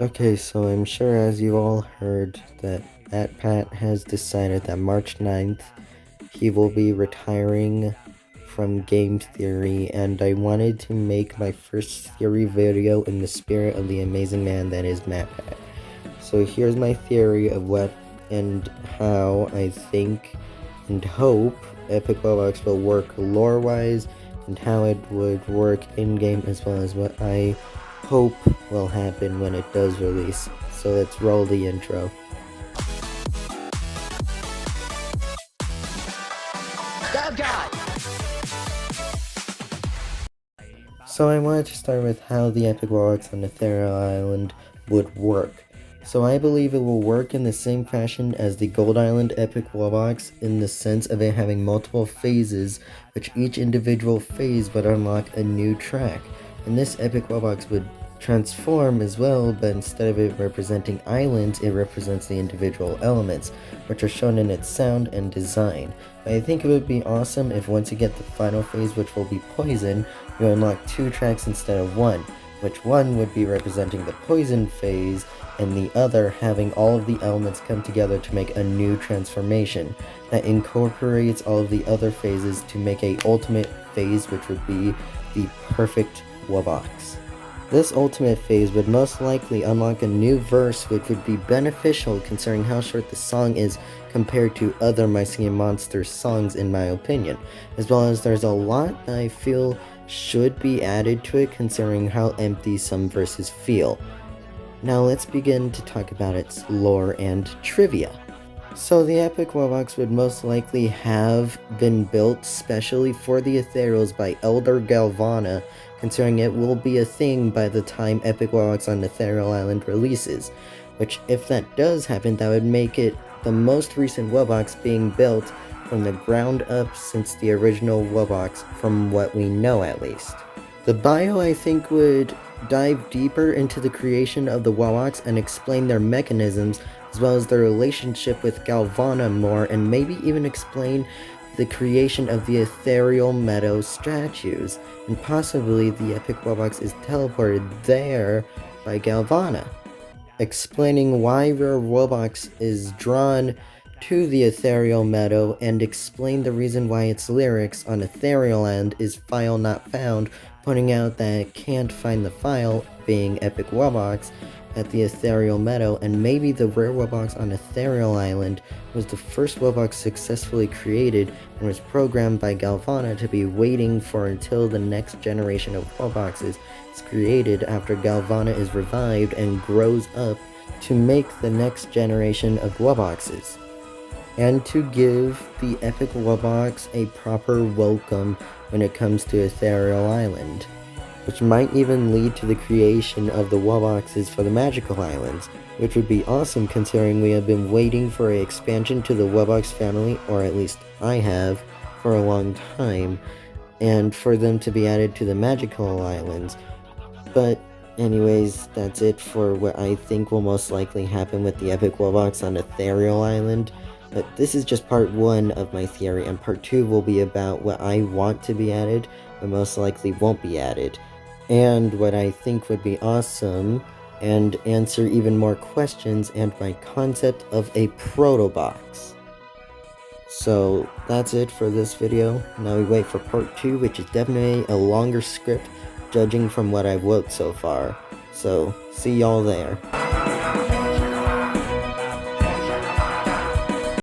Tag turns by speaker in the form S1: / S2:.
S1: Okay, so I'm sure as you all heard that Pat has decided that March 9th he will be retiring from game theory, and I wanted to make my first theory video in the spirit of the amazing man that is Pat. So here's my theory of what and how I think and hope Epic Wubbox will work lore-wise, and how it would work in-game, as well as what I hope will happen when it does release. So let's roll the intro.
S2: Oh God!
S1: So I wanted to start with how the Epic Wubbox on Ethereal Island would work. So I believe it will work in the same fashion as the Gold Island Epic Wubbox, in the sense of it having multiple phases, which each individual phase would unlock a new track. And this Epic Wubbox would transform as well, but instead of it representing islands, it represents the individual elements, which are shown in its sound and design. But I think it would be awesome if once you get the final phase, which will be Poison, you unlock 2 tracks instead of 1, which one would be representing the Poison phase, and the other having all of the elements come together to make a new transformation that incorporates all of the other phases to make a ultimate phase, which would be the perfect wubbox. This ultimate phase would most likely unlock a new verse, which would be beneficial considering how short the song is compared to other Mycelium Monsters songs, in my opinion, as well as there's a lot that I feel should be added to it considering how empty some verses feel. Now let's begin to talk about its lore and trivia. So the Epic Wubbox would most likely have been built specially for the Ethereals by Elder Galvana, considering it will be a thing by the time Epic Wubbox on Ethereal Island releases, which if that does happen, that would make it the most recent Wubbox being built from the ground up since the original Wubbox, from what we know at least. The bio, I think, would dive deeper into the creation of the Wubbox and explain their mechanisms, as well as their relationship with Galvana more, and maybe even explain the creation of the ethereal meadow statues, and possibly the Epic Wubbox is teleported there by Galvana, explaining why Rare Wubbox is drawn to the ethereal meadow, and explain the reason why its lyrics on Ethereal Land is file not found, pointing out that it can't find the file, being Epic Wubbox, at the ethereal meadow, and maybe the rare Wubbox on Ethereal Island was the first Wubbox successfully created and was programmed by Galvana to be waiting for until the next generation of Wubboxes is created after Galvana is revived and grows up to make the next generation of Wubboxes, and to give the Epic Wubbox a proper welcome when it comes to Ethereal Island, which might even lead to the creation of the Wubboxes for the Magical Islands, which would be awesome considering we have been waiting for an expansion to the Wubbox family, or at least I have, for a long time, and for them to be added to the Magical Islands. But anyways, that's it for what I think will most likely happen with the Epic Wubbox on Ethereal Island. But this is just part 1 of my theory, and part 2 will be about what I want to be added, but most likely won't be added, and what I think would be awesome, and answer even more questions, and my concept of a proto-box. So that's it for this video. Now we wait for part 2, which is definitely a longer script, judging from what I've wrote so far. So see y'all there.